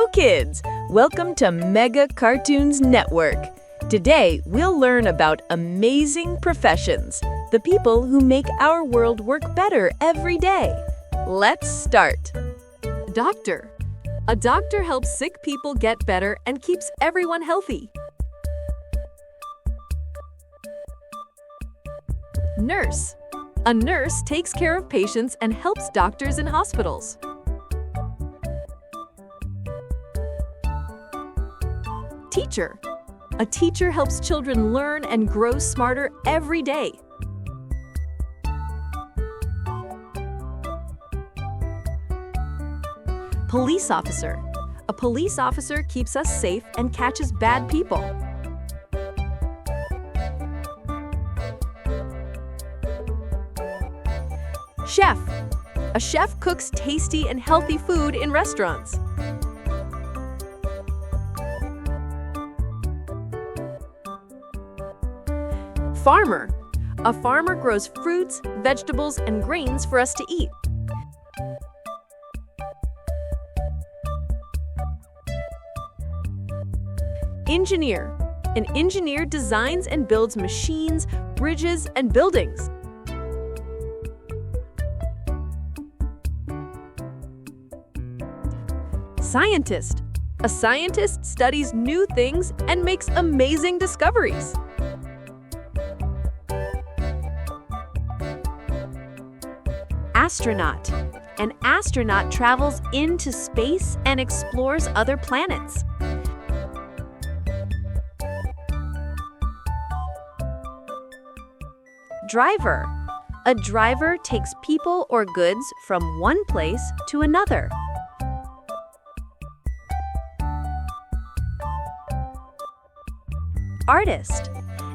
Hello, kids! Welcome to Mega Cartons Network. Today, we'll learn about amazing professions, the people who make our world work better every day. Let's start. Doctor. A doctor helps sick people get better and keeps everyone healthy. Nurse. A nurse takes care of patients and helps doctors in hospitals. Teacher. A teacher helps children learn and grow smarter every day. Police officer. A police officer keeps us safe and catches bad people. Chef. A chef cooks tasty and healthy food in restaurants. Farmer. A farmer grows fruits, vegetables, and grains for us to eat. Engineer. An engineer designs and builds machines, bridges, and buildings. Scientist. A scientist studies new things and makes amazing discoveries. Astronaut. An astronaut travels into space and explores other planets. Driver. A driver takes people or goods from one place to another. Artist.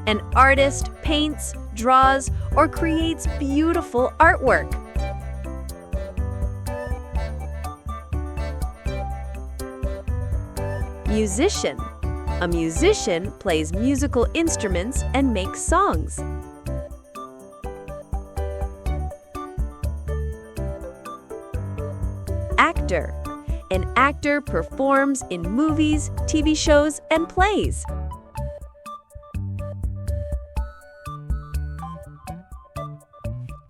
An artist paints, draws, or creates beautiful artwork. Musician. A musician plays musical instruments and makes songs. Actor. An actor performs in movies, TV shows, and plays.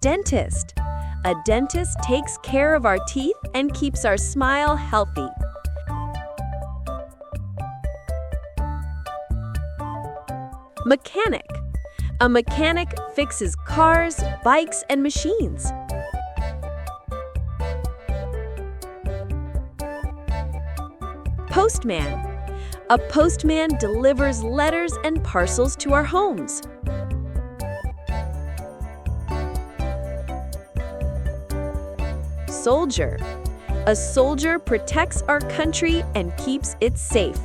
Dentist. A dentist takes care of our teeth and keeps our smile healthy. Mechanic. A mechanic fixes cars, bikes, and machines. Postman. A postman delivers letters and parcels to our homes. Soldier. A soldier protects our country and keeps it safe.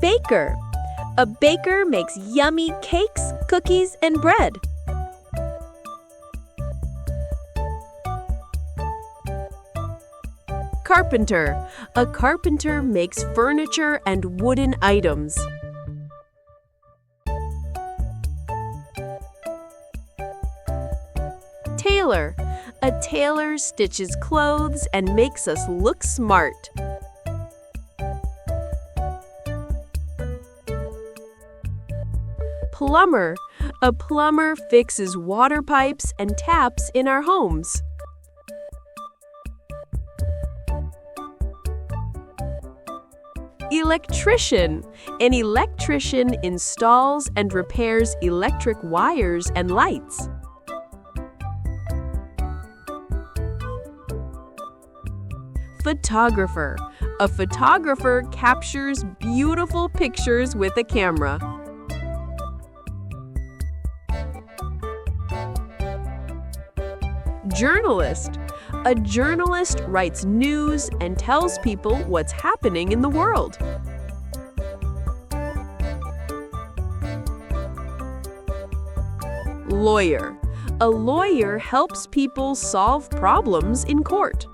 Baker. A baker makes yummy cakes, cookies, and bread. Carpenter. A carpenter makes furniture and wooden items. Tailor. A tailor stitches clothes and makes us look smart. Plumber. A plumber fixes water pipes and taps in our homes. Electrician. An electrician installs and repairs electric wires and lights. Photographer. A photographer captures beautiful pictures with a camera. Journalist. A journalist writes news and tells people what's happening in the world. Lawyer. A lawyer helps people solve problems in court.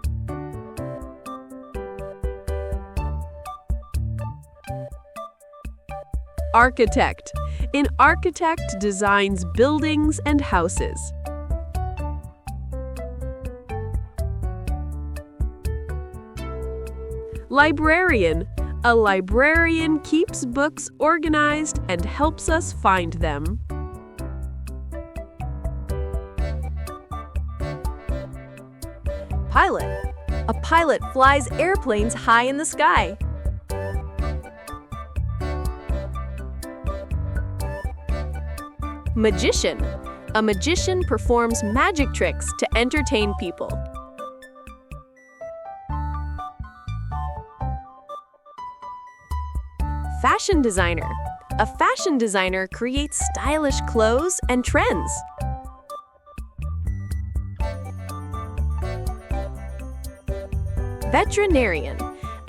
Architect. An architect designs buildings and houses. Librarian. A librarian keeps books organized and helps us find them. Pilot. A pilot flies airplanes high in the sky. Magician. A magician performs magic tricks to entertain people. Fashion designer. A fashion designer creates stylish clothes and trends. Veterinarian.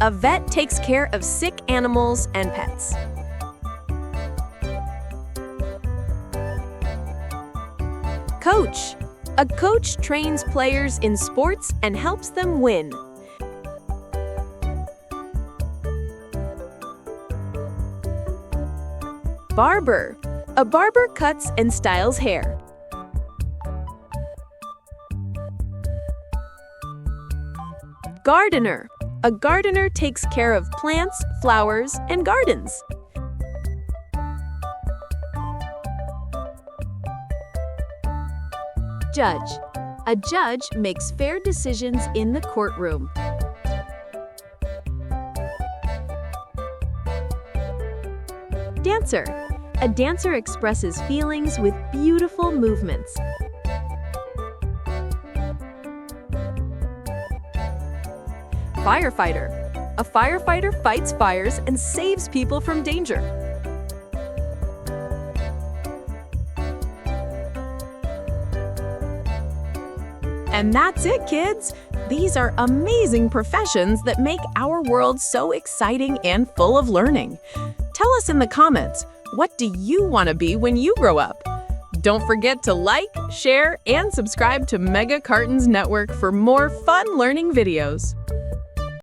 A vet takes care of sick animals and pets. Coach. A coach trains players in sports and helps them win. Barber. A barber cuts and styles hair. Gardener. A gardener takes care of plants, flowers, and gardens. Judge. A judge makes fair decisions in the courtroom. Dancer. A dancer expresses feelings with beautiful movements. Firefighter. A firefighter fights fires and saves people from danger. And that's it, kids! These are amazing professions that make our world so exciting and full of learning. Tell us in the comments, what do you want to be when you grow up? Don't forget to like, share, and subscribe to Mega Cartons Network for more fun learning videos.